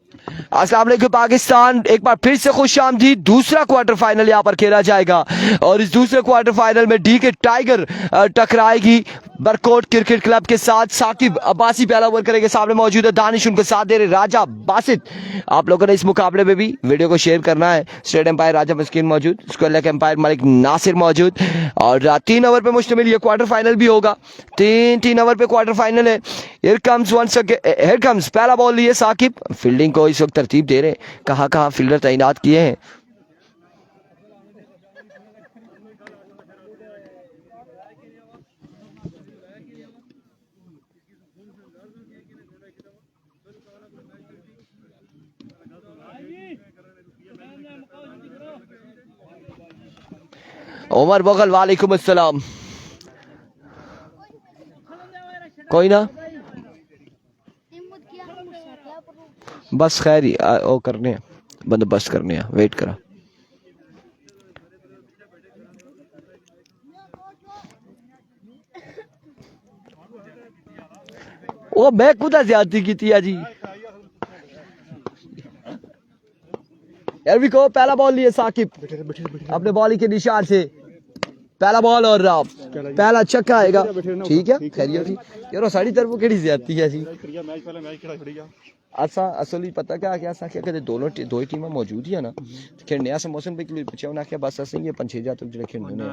अस्सलाम वालेकुम पाकिस्तान, एक बार फिर से खुशामदीद। दूसरा क्वार्टर फाइनल यहाँ पर खेला जाएगा और इस दूसरे क्वार्टर फाइनल में डी के टाइगर टकराएगी बरकोट क्रिकेट क्लब के साथ। साकिब अब्बासी पहला ओवर करेंगे, सामने मौजूद है दानिश, उनको साथ दे रहे राजा बासित। आप लोगों ने इस मुकाबले में भी वीडियो को शेयर करना है। स्टेट एम्पायर राजा मस्किन मौजूद, square leg umpire Malik Nasir मौजूद और 3 ओवर पे मुश्तमिल ये क्वार्टर फाइनल भी होगा। 3 ओवर पे क्वार्टर फाइनल है। Here comes once again, here comes पहला बॉल लिए साकिब, फील्डिंग को इस वक्त तरतीब दे रहे हैं, कहाँ कहाँ फील्डर तैनात किए हैं। उमर बगल वालेकुम अस्सलाम। कोई ना, बस खैर ही वो करने हैं, बंदोबस्त करने हैं, वेट करा। वो मैं खुदा ज्यादती की थी जी यार भी को। पहला बॉल लिए साकिब अपने बॉलिंग के निशान से, पहला बॉल और पहला छक्का आएगा। ठीक है, खैरियत यार साड़ी तरफ केड़ी ज्यादती है जी। असा असली पता क्या क्या सा क्या कहते दोनों दो ही टीमें मौजूद ही है ना खेलने ऐसा मौसम पे कि बच्चे उन्हें क्या बस असें ये 5-6 तक जो खेलने ने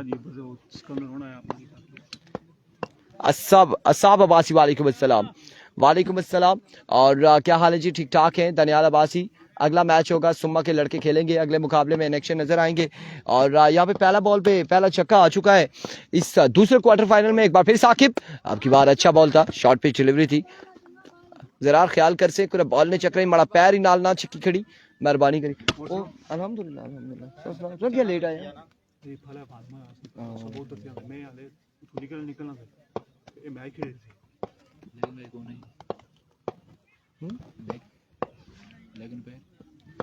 अस्साब अस्साब अब्बासी वालेकुम अस्सलाम। वालेकुम अस्सलाम। और क्या हाल है जी? ठीक ठाक हैं दनियाल अब्बासी। अगला मैच होगा, सुम्मा के लड़के खेलेंगे अगले मुकाबले में, इनेक्शन नजर आएंगे। और यहाँ पे पहला बॉल पे पहला छक्का आ चुका है इस दूसरे क्वार्टर फाइनल में। एक बार फिर साकिब, आपकी बार अच्छा बॉल था, शॉर्ट पिच डिलीवरी थी। जरा ख्याल कर से बॉल ने चक्कर माड़ा पैर ही नाल ना छिक्की खड़ी, मेहरबानी करी। ओ अल्हम्दुलिल्लाह अल्हम्दुलिल्लाह तो क्या लेट आया ये फला बाद में बहुत तो मैं आले निकलना था ये मैच खेल थी लेकिन को नहीं लेकिन पे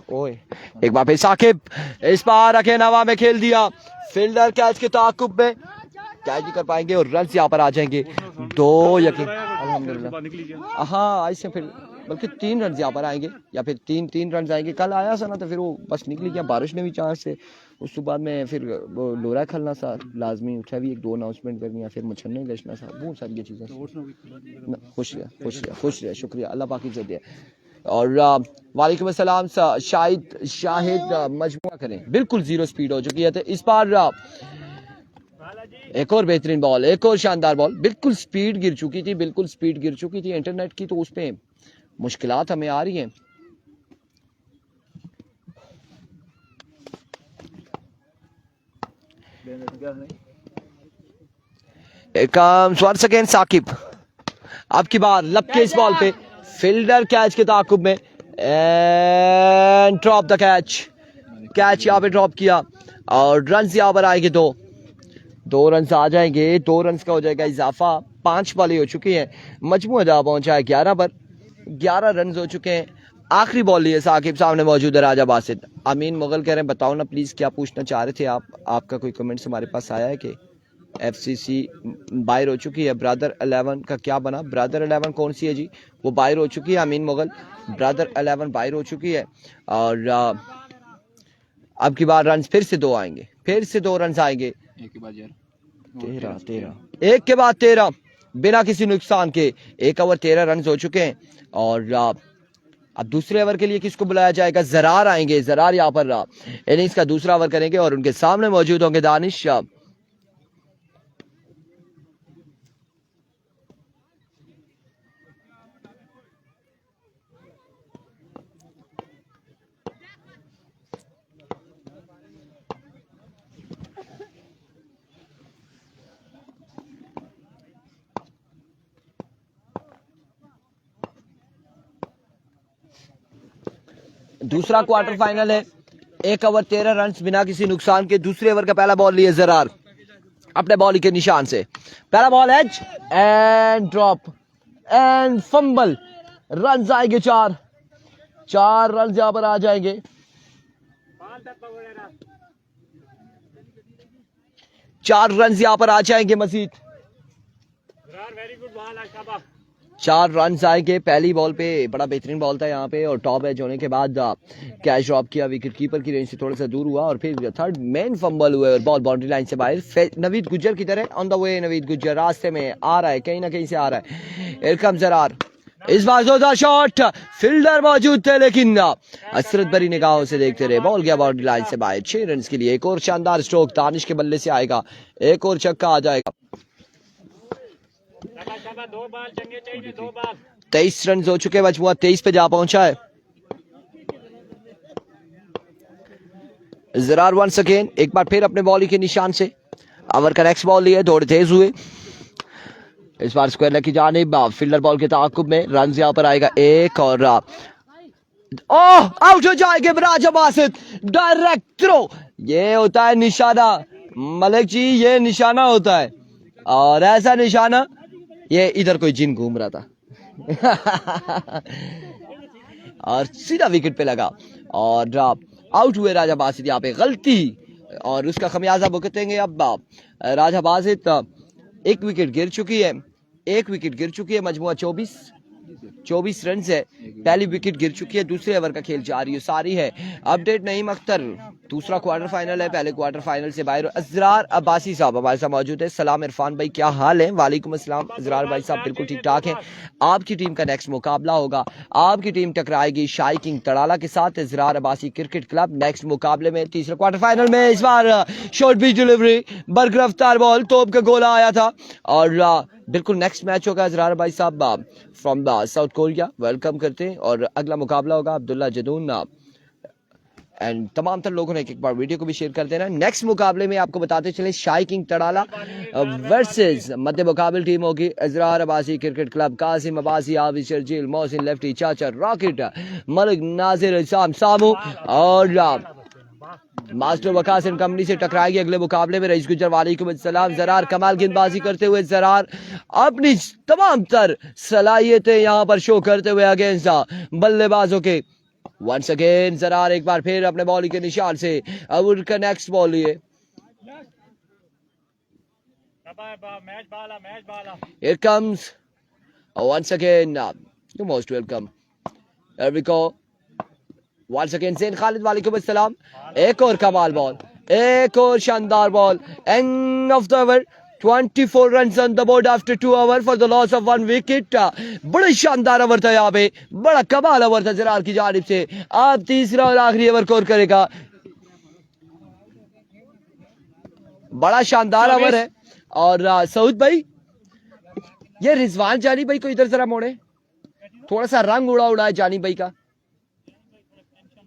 ओए। एक बार फिर साकिब, इस बार रखे नवा में खेल दिया, फील्डर कैच के ताकुब में कैच भी कर पाएंगे और रन यहाँ पर आ जाएंगे। 2 यकीन अल्हम्दुलिल्लाह। हाँ ऐसे फिर बल्कि 3 रन यहाँ पर आएंगे या फिर 3 रन आएंगे। कल आया सा ना तो फिर वो बस निकली गया, बारिश ने भी चांस से उस बाद में फिर वो लोरा खलना सा लाजमी उठा भी 1-2 अनाउंसमेंट करनी है, फिर मच्छरने गशना सा बहुत सारी ये चीज़ें। खुश रहा खुश रहा खुश रहा, शुक्रिया अल्लाह पाक इज्जत दे। और वालेकुम अस्सलाम शाहिद मजमुआ करें, बिल्कुल 0 स्पीड हो चुकी है। तो इस बार एक और बेहतरीन बॉल, एक और शानदार बॉल, बिल्कुल स्पीड गिर चुकी थी, बिल्कुल स्पीड गिर चुकी थी इंटरनेट की, तो उस पर मुश्किलात हमें आ रही हैं। सेकेंड साकिब, अब की बार लपके इस बॉल पे, फील्डर कैच के ताकुब में एंड ड्रॉप द कैच यहाँ पे ड्रॉप किया और रन यहाँ पर आएंगे 2 रन आ जाएंगे। 2 रन का हो जाएगा इजाफा, 5 बॉलें हो चुकी हैं, मजमू जा पहुंचा है 11 पर, 11 रन हो चुके हैं। आखिरी बॉल लिए साकिब, सामने मौजूद है राजा बासित। अमीन मुगल कह रहे हैं बताओ ना प्लीज क्या पूछना चाह रहे थे आप, आपका कोई कमेंट्स हमारे पास आया है कि FCC बाहर हो चुकी है, ब्रदर 11 का क्या बना? ब्रदर 11 कौन सी है जी? वो बाहर हो चुकी है अमीन मुगल, ब्रदर 11 बाहर हो चुकी है। और अब की बार रन फिर से 2 आएंगे, फिर से 2 रन आएंगे। एक के बाद 13 एक के बाद 13 बिना किसी नुकसान के 1 ओवर 13 रन हो चुके हैं। और अब दूसरे ओवर के लिए किसको बुलाया जाएगा? जरार आएंगे, जरार यहाँ पर इनिंग्स का दूसरा ओवर करेंगे और उनके सामने मौजूद होंगे दानिश। दूसरा क्वार्टर फाइनल है, 1 ओवर 13 रन बिना किसी नुकसान के। दूसरे ओवर का पहला बॉल लिए जरार अपने बॉल के निशान से, पहला ball edge and drop and fumble, run आएंगे 4 रन यहां पर आ जाएंगे। 4 रन यहां पर आ जाएंगे मजीद। 4 रन आएंगे। पहली बॉल पे बड़ा बेहतरीन बॉल था यहाँ पे और टॉप एज होने के बाद कैच ड्रॉप किया, विकेट कीपर की रेंज से थोड़ा सा दूर हुआ और फिर थर्ड मेन फंबल हुआ और बॉल बाउंड्री लाइन से बाहर। नवीद गुज्जर की तरह on the way, Naveed Gujjar रास्ते में आ रहा है, कहीं ना कहीं से आ रहा है। हियर कम्स ज़रार, इस बार जोरदार शॉट, फील्डर मौजूद थे लेकिन असरत भरी निगाहों से देखते रहे, बॉल गया बाउंड्री लाइन से बाहर। 6 रन के लिए एक और शानदार स्ट्रोक दानिश के बल्ले से आएगा, एक और छक्का आ जाएगा। 23 रन हो चुके, मजमुआ 23 पे जा पहुंचा है। ज़रार वंस अगेन, एक बार फिर अपने बॉलिंग के निशान से ओवर का नेक्स्ट बॉल लिए, दौड़ तेज हुए, इस बार स्क्वायर लेग की जानिब, फील्डर बॉल के ताक़ुब में रन यहाँ पर आएगा एक और आउट हो जाएंगे राजा बासित, डायरेक्ट थ्रो। ये होता है निशाना मलिक जी, ये निशाना होता है और ऐसा निशाना, ये इधर कोई जिन घूम रहा था और सीधा विकेट पे लगा और आउट हुए राजा बासित। यहाँ पे गलती और उसका खमियाजा भुगतेंगे अब राजा बासित। एक विकेट गिर चुकी है, मजमुआ 24 रन है, पहली विकेट गिर चुकी है, दूसरे ओवर का खेल जारी सारी है। अपडेट नईम अख्तर, दूसरा क्वार्टर फाइनल है, पहले क्वार्टर फाइनल से बाहर। अजरार अब्बासी साहब हमारे साथ मौजूद है। सलाम इरफान भाई, क्या हाल है? वालेकुम अस्सलाम अजरार भाई साहब, बिल्कुल ठीक ठाक हैं। आपकी टीम का नेक्स्ट मुकाबला होगा, आपकी टीम टकराएगी शाई किंग तड़ाला के साथ। अजरार अब्बासी क्रिकेट क्लब नेक्स्ट मुकाबले में तीसरे क्वार्टर फाइनल में। इस बार शॉर्ट पिच डिलीवरी, बरगरफ्तार बॉल, तोप का गोला आया था और बिल्कुल नेक्स्ट मैच होगा अजरार भाई साहब फ्रॉम साउथ कोरिया, वेलकम करते हैं। और अगला मुकाबला होगा अब्दुल्ला जदून एंड तमाम तर लोगों ने एक बार वीडियो को भी शेयर कर देना। नेक्स्ट मुकाबले में आपको बताते चले शाई किंग तड़ाला वर्सेस मध्य मुकाबल टीम होगी अजरार अब्बासी क्रिकेट क्लब, कासिम अब्बासी, हाफिज शर्जील, मोहसिन लेफ्टी, चाचा रॉकेट, मलिक नाजिर, इसाम सामू और मास्टर वकास एंड कंपनी से टकराएगी अगले मुकाबले में। रईस गुज्जर वालेकुम अस्सलाम। ज़रार कमाल गेंदबाजी करते हुए, ज़रार अपनी तमाम तर सलाहियतें यहां पर शो करते हुए अगेंस्ट बल्लेबाजों के। वंस अगेन ज़रार एक बार फिर अपने बॉलिंग के निशान से अब उनका नेक्स्ट बॉल लिए। Here comes once again you're most welcome. Here we go. Once again Zain Khalid, वालेकुम अस्सलाम। एक और कमाल बॉल, एक और शानदार ball, and of the over. 24 runs on the board after 2 overs for the loss of 1 wicket. बड़ा शानदार ओवर था यहाँ पे, बड़ा कमाल ओवर था ज़रार की जानिब से। अब तीसरा और आखिरी ओवर स्कोर करेगा, बड़ा शानदार ओवर है। और सऊद भाई, ये रिजवान जानी भाई को इधर जरा मोड़े, थोड़ा सा रंग उड़ा है जानी भाई का।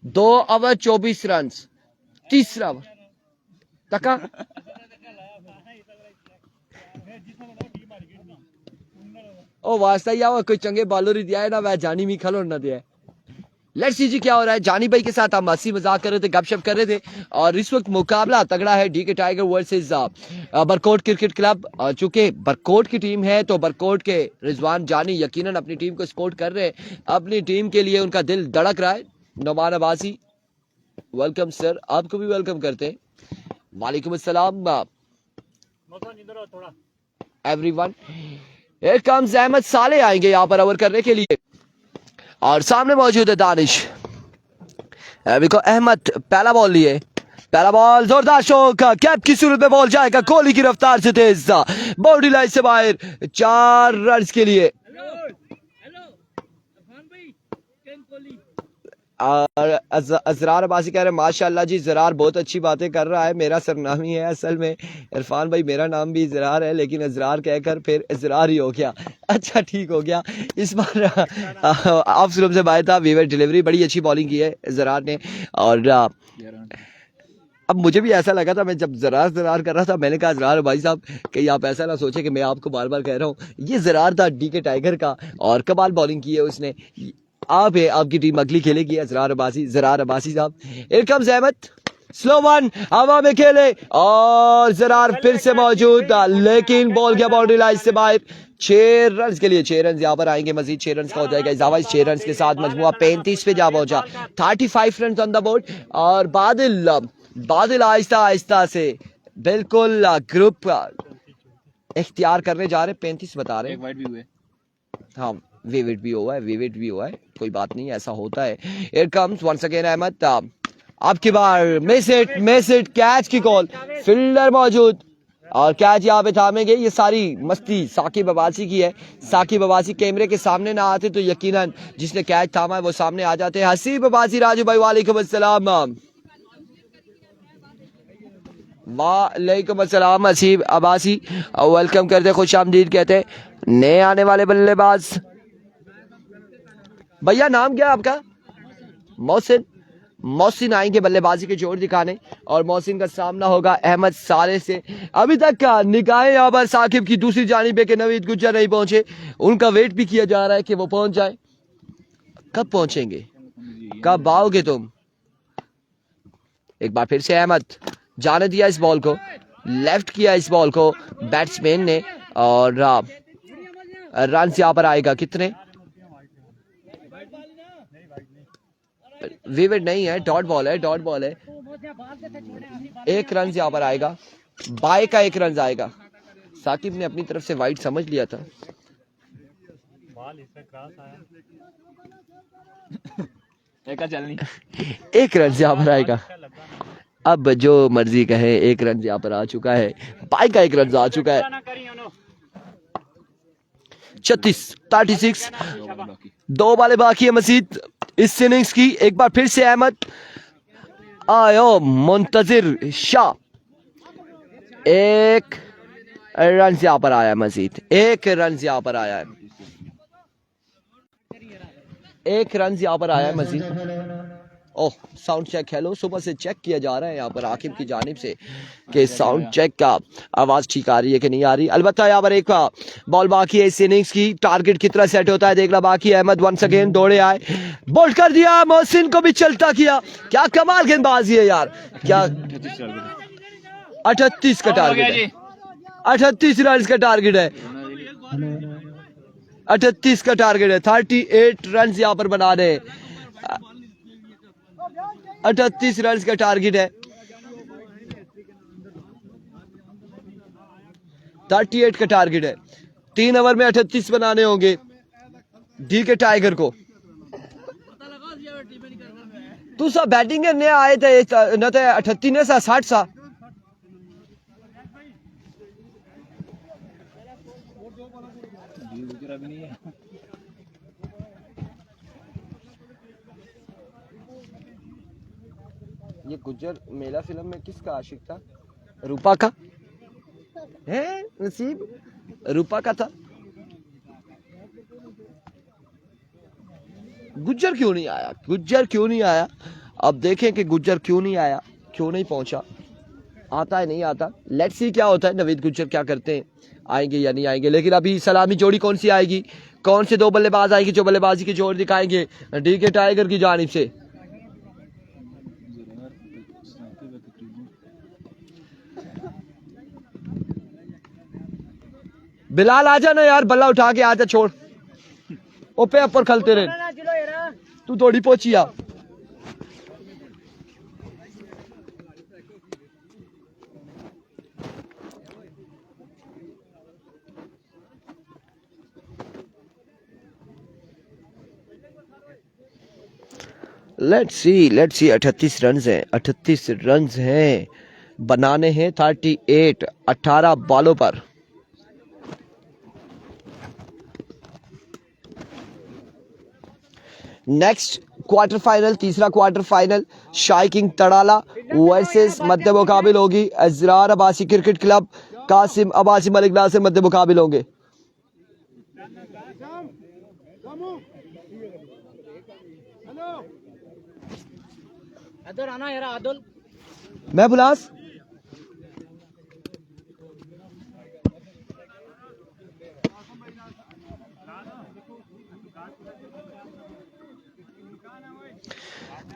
2 ओवर 24 रन, तीसरा ओवर तका ओ वास्ता या कोई चंगे बॉलर ही दिया है ना, वह जानी मी खलो ना दिया है। लेट्स सी जी क्या हो रहा है। जानी भाई के साथ हम हंसी मजाक कर रहे थे, गपशप कर रहे थे और इस वक्त मुकाबला तगड़ा है DK tiger versus Barkot cricket club. चूंकि बरकोट की टीम है तो बरकोट के रिजवान जानी यकीनन अपनी टीम को सपोर्ट कर रहे हैं, अपनी टीम के लिए उनका दिल धड़क रहा है। नौमान अब्बासी, वेलकम सर, आपको भी वेलकम करते हैं। वालेकुम अस्सलाम एवरीवन। हियर कम्स अहमद साले आएंगे यहाँ पर ओवर करने के लिए और सामने मौजूद है दानिश। अहमद पहला बॉल लिए, पहला बॉल जोरदार शॉट, कैप की सूरत में बॉल जाएगा कोहली की रफ्तार से तेज, बाउंड्री लाइन से बाहर। 4 रन के लिए। और अजरार अब्बासी कह रहे हैं माशाल्लाह जी, ज़रार बहुत अच्छी बातें कर रहा है, मेरा सरनामी है असल में। इरफान भाई मेरा नाम भी ज़रार है लेकिन अजरार कहकर फिर अजरार ही हो गया। अच्छा ठीक हो गया। इस बार ऑफ स्लूप से बाहर था, वीवर डिलीवरी, बड़ी अच्छी बॉलिंग की है ज़रार ने। और अब मुझे भी ऐसा लगा था, मैं जब ज़रार कर रहा था, मैंने कहा ज़रार भाई साहब कहीं आप ऐसा ना सोचे कि मैं आपको बार बार कह रहा हूँ, ये ज़रार था डीके टाइगर का और कमाल बॉलिंग की है उसने। आप है, आपकी टीम अगली खेलेगी ज़रार अब्बासी साहब। Here comes Ahmed, slow one, हवा में खेले और ज़रार फिर से मौजूद लेकिन बॉल गया बाउंड्री लाइन से बाहर। 6 रन के लिए, 6 रन यहाँ पर आएंगे, मजीद 6 रन का हो जाएगा इजाफा। 6 रन के साथ मजमुआ 35 पे जा पहुंचा। 35 रन ऑन द बोर्ड और बादल आहिस्ता से बिल्कुल ग्रुप इख्तियार करने जा रहे। 35 बता रहे, हाँ विविड भी हुआ है, विविड भी हुआ है, कोई बात नहीं, ऐसा होता है। Here comes once again Ahmad, अब की बार मिस इट कैच की कॉल, फील्डर मौजूद और कैच यहाँ पे थामेंगे। ये सारी मस्ती साकिब अब्बासी की है। साकिब अब्बासी कैमरे के सामने ना आते तो यकीनन जिसने कैच थामा है वो सामने आ जाते हैं। हसीब अब्बासी राजू भाई वालेकुम अस्सलाम। वालेकुम अस्सलाम हसीब अब्बासी, वेलकम करते, खुश आमदीद कहते हैं नए आने वाले बल्लेबाज। भैया नाम क्या है आपका? मोहसिन। मोहसिन आएंगे बल्लेबाजी के जोर दिखाने और मोहसिन का सामना होगा अहमद साले से। अभी तक का निगाहें यहाँ पर साकिब की दूसरी जानिब है कि नवीद गुज्जर नहीं पहुंचे, उनका वेट भी किया जा रहा है कि वो पहुंच जाए। कब पहुंचेंगे, कब आओगे तुम? एक बार फिर से अहमद जाने दिया इस बॉल को, लेफ्ट किया इस बॉल को बैट्समैन ने और रन यहाँ पर आएगा कितने? विविड नहीं है, डॉट बॉल है, डॉट बॉल है। एक रन यहाँ पर आएगा, बाय का एक रन आएगा। साकिब ने अपनी तरफ से वाइड समझ लिया था। एक रन यहाँ पर आएगा, अब जो मर्जी कहे, एक रन यहाँ पर आ चुका है, बाय का एक रन आ चुका है। 36 दो बाले बाकी है मजीद इस इनिंग्स की। एक बार फिर से अहमद आयो मुंतजिर शाह, एक रन यहाँ पर आया मजीद, एक रन यहाँ पर आया है, एक रन यहाँ पर आया है मजीद। ओह साउंड चेक, हेलो, सुबह से चेक किया जा रहा है यहाँ पर आकिब की जानिब से कि साउंड चेक का आवाज ठीक आ रही है कि नहीं आ रही। अलबत्ता यहाँ पर एक बॉल बाकी है इस इनिंग्स की, टारगेट कितना सेट होता है देखना बाकी है। अहमद वंस अगेन दौड़े आए, बोल्ड कर दिया, मोहसिन को भी चलता किया, क्या कमाल गेंदबाजी है यार, क्या 38 का टारगेट है, 38 रन का टारगेट है, 38 का टारगेट है, 38 रन यहाँ पर बना रहे, 38 रन का टारगेट है, 38 का टारगेट है, 3 ओवर में 38 बनाने होंगे डी के टाइगर को। तू सब बैटिंग करने आए थे न, तो 38 ने 60 सा ये गुज्जर मेला फिल्म में किसका आशिक था? रूपा का है, नसीब रूपा का था। गुज्जर क्यों नहीं आया, गुज्जर क्यों नहीं आया? अब देखें कि गुज्जर क्यों नहीं आया, क्यों नहीं पहुंचा, आता है नहीं आता। लेट्स सी क्या होता है, नवीद गुज्जर क्या करते हैं, आएंगे या नहीं आएंगे। लेकिन अभी सलामी जोड़ी कौन सी आएगी, कौन से दो बल्लेबाज आएंगे जो बल्लेबाजी के जोर दिखाएंगे डी के टाइगर की जानिब से? बिलाल आजा ना यार, बल्ला उठा के आजा, छोड़ ओपे अपर खलते रहे, तू थोड़ी पहुंची आ। लेट्स सी 38 रन हैं, 38 रन हैं, बनाने हैं 38, 18 बॉलों पर। नेक्स्ट क्वार्टर फाइनल, तीसरा क्वार्टर फाइनल शाही किंग तड़ाला वर्सेस मध्य मुकाबिल होगी अजरार अब्बासी क्रिकेट क्लब, कासिम अब्बासी मलिक नासिर मध्य मुकाबिल होंगे। मैं बुलास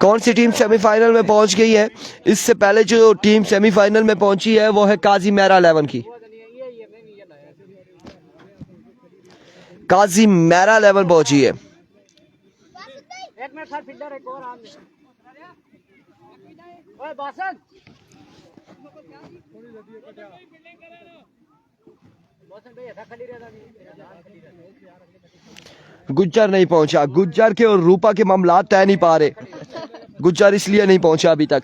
कौन सी टीम सेमीफाइनल में पहुंच गई है? इससे पहले जो टीम सेमीफाइनल में पहुंची है वो है काजी मेरा 11 की, काजी मेरा 11 पहुंची है। गुज्जर नहीं पहुंचा, गुज्जर के और रूपा के मामला तय नहीं पा रहे, गुज्जर इसलिए नहीं पहुंचा अभी तक।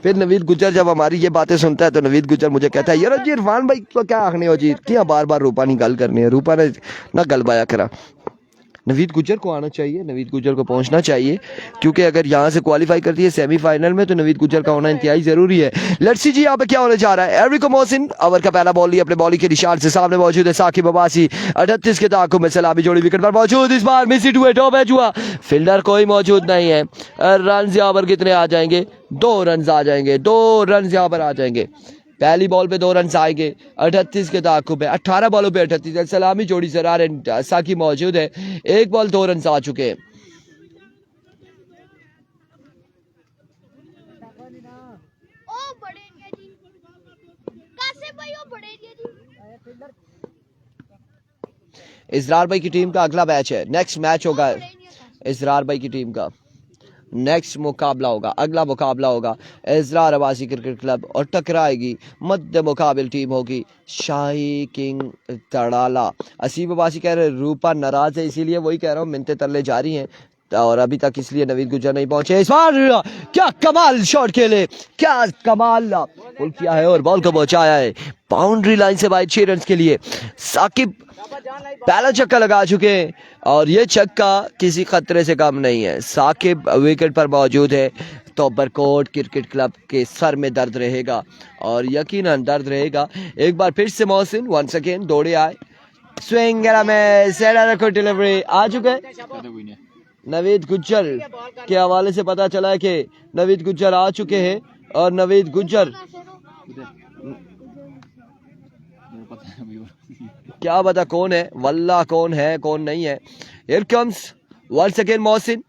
फिर नवीद गुज्जर जब हमारी ये बातें सुनता है तो नवीद गुज्जर मुझे कहता है यार जी इरफान भाई तो क्या आखने हो जी, क्या बार बार रूपा नहीं गल करनी है, रूपा ने ना गल बाया करा। नवीद गुज्जर को आना चाहिए, नवीद गुज्जर को पहुंचना चाहिए, क्योंकि अगर यहाँ से क्वालिफाई करती है सेमीफाइनल में तो नवीद गुज्जर का होना इंतहाई जरूरी है। लेट्स सी जी यहाँ पे क्या होने जा रहा है। एरिको मोहसिन ओवर का पहला बॉल लिया अपने बॉलिंग के निशान से, सामने मौजूद है साकिब अब्बासी 38 के ताकुब में सलामी जोड़ी विकेट पर मौजूद, इस बार मिस हुए टॉप मैच हुआ, फील्डर कोई मौजूद नहीं है। रन यहाँ पर कितने आ जाएंगे, 2 रन आ जाएंगे, 2 रन यहाँ पर आ जाएंगे। पहली बॉल पे 2 रन आएंगे 38 के ताकुब है, 18 बॉलों पे 38, सलामी जोड़ी ज़रार साकी मौजूद है, 1 बॉल 2 रन आ चुके हैं। इजरार भाई की टीम का अगला मैच है, नेक्स्ट मैच होगा इजरार भाई की टीम का नेक्स्ट मुकाबला होगा, अगला मुकाबला होगा इजरार अब्बासी क्रिकेट क्लब और टकराएगी मध्य मुकाबिल टीम होगी शाही किंग तड़ाला। असीब अब्बासी कह रहे रूपा नाराज है इसीलिए वही कह रहा हूँ, मिन्नतें तरले जारी हैं और अभी तक इसलिए नवीद गुज्जर नहीं पहुंचे। इस बार क्या कमाल शॉट खेले, क्या कमाल पुल किया है और बॉल को पहुंचाया है बाउंड्री लाइन से बाहर 6 रन के लिए। साकिब पहला छक्का लगा चुके हैं और ये छक्का किसी खतरे से कम नहीं है। साकिब विकेट पर मौजूद है तो बरकोट क्रिकेट क्लब के सर में दर्द रहेगा और यकीनन दर्द रहेगा। एक बार फिर से मोहसिन वंस अगेन दौड़े आए, स्विंग में सेडर को डिलीवरी आ चुके हैं। नवीद गुज्जर के हवाले से पता चला है कि नवीद गुज्जर आ चुके हैं और नवीद गुज्जर क्या बता कौन है, वल्ला कौन है कौन नहीं है। Here comes once again Mohsin,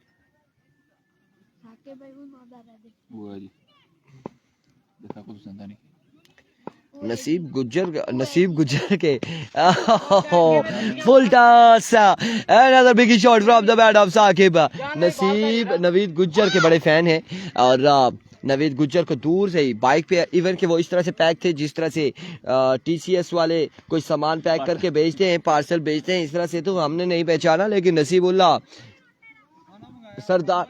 Naseeb Gujjar के full toss, another big shot from the bat of Saqib. Naseeb Naveed Gujjar के बड़े फैन हैं और नवीद गुज्जर को दूर से ही बाइक पे, इवन कि वो इस तरह से पैक थे जिस तरह से टीसीएस वाले कोई सामान पैक करके भेजते हैं, पार्सल भेजते हैं, इस तरह से तो हमने नहीं पहचाना। लेकिन नसीबुल्लाह सरदार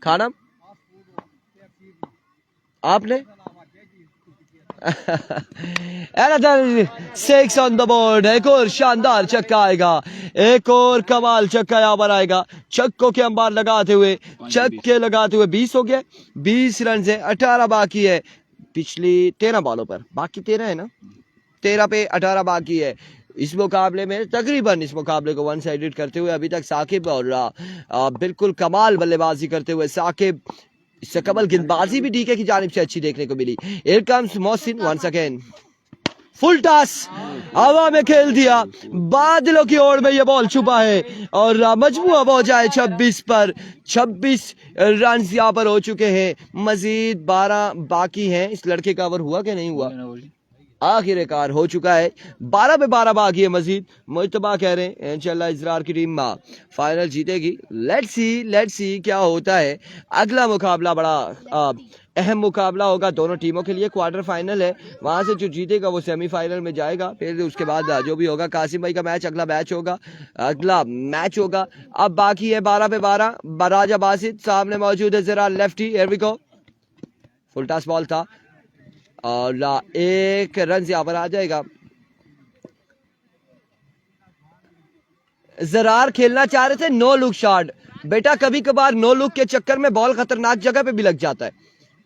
खाना आपने 6 ऑन द बोर्ड, एक और शानदार छक्का आएगा, एक और कमाल छक्का यहाँ पर आएगा। छक्कों के अंबार लगाते हुए 20 हो गए, 20 रन से 18 बाकी है पिछली 13 बॉलों पर, बाकी 13 है ना, 13 पे 18 बाकी है इस मुकाबले में। तकरीबन इस मुकाबले को वन साइडेड करते हुए अभी तक साकिब और बिल्कुल कमाल बल्लेबाजी करते हुए साकिब, इससे कबल गेंदबाजी भी डीके की जानिब से अच्छी देखने को मिली। Here comes Mohsin once again, full toss हवा में खेल दिया, बादलों की ओर में ये बॉल छुपा है और मजबूआ पहुंचा है 26 पर। 26 रन यहाँ पर हो चुके हैं, मजीद 12 बाकी हैं। इस लड़के का ओवर हुआ कि नहीं हुआ, आखिरकार हो चुका है, 12 पे 12 बाकी है मजीद। मुजतबा कह रहे हैं इंशाल्लाह इजरार की टीम फाइनल जीतेगी। लेट्स सी क्या होता है। अगला मुकाबला बड़ा अहम मुकाबला होगा दोनों टीमों के लिए, क्वार्टर फाइनल है, वहां से जो जीतेगा वो सेमीफाइनल में जाएगा। फिर उसके बाद जो भी होगा कासिम भाई का मैच अगला मैच होगा। अब बाकी है 12 पे 12, राजा बासित सामने मौजूद है जरा lefty, here we go, full toss ball था और 1 रन यहाँ पर आ जाएगा। जरार खेलना चाह रहे थे नो लुक शॉट, बेटा कभी कभार नो लुक के चक्कर में बॉल खतरनाक जगह पे भी लग जाता है,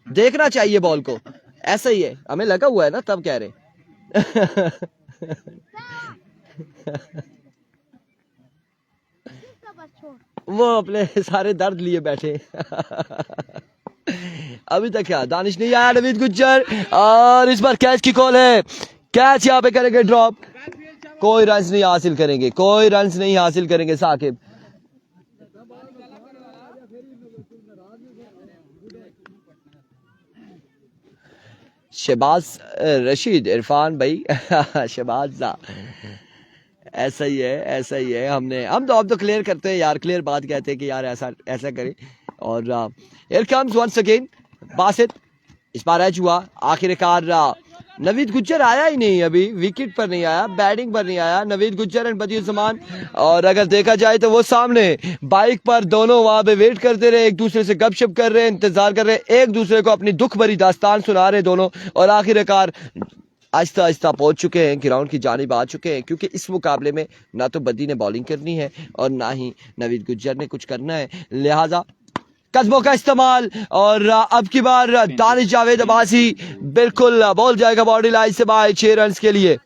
देखना चाहिए बॉल को, ऐसा ही है, हमें लगा हुआ है ना तब कह रहे वो अपने सारे दर्द लिए बैठे अभी तक क्या दानिश नहीं आया। नवीद गुज्जर और इस बार कैच की कॉल है, कैच यहाँ पे करेंगे ड्रॉप, कोई रन नहीं हासिल करेंगे साकिब। शहबाज रशीद इरफान भाई शहबाज ऐसा ही है, हम तो क्लियर करते हैं यार, क्लियर बात कहते हैं कि यार ऐसा करें। और here comes once again Basit, इस बार एज हुआ, आखिरकार नवीद गुज्जर आया ही नहीं, अभी विकेट पर नहीं आया, बैटिंग पर नहीं आया नवीद गुज्जर एंड बदियुज्जमान। और अगर देखा जाए तो वो सामने बाइक पर दोनों वहां पे वेट करते रहे, एक दूसरे से गपशप कर रहे हैं, इंतजार कर रहे हैं, एक दूसरे को अपनी दुख भरी दास्तान सुना रहे दोनों। और आखिरकार आहिस्ता आहिस्ता पहुंच चुके हैं, ग्राउंड की जानिब आ चुके हैं, क्योंकि इस मुकाबले में ना तो बदी ने बॉलिंग करनी है और ना ही नवीद गुज्जर ने कुछ करना है, लिहाजा कदमों का इस्तेमाल। और अब की बार दानिश जावेद अब्बासी बिल्कुल बॉल जाएगा बॉडी लाइन से बाहर 6 रन के लिए।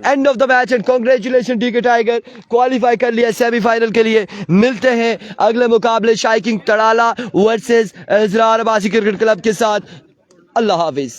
End of the match and congratulation DK tiger, qualify कर लिया सेमीफाइनल के लिए। मिलते हैं अगले मुकाबले शाइकिंग तड़ाला versus Israr Abbasi cricket club के साथ। अल्लाह हाफिज।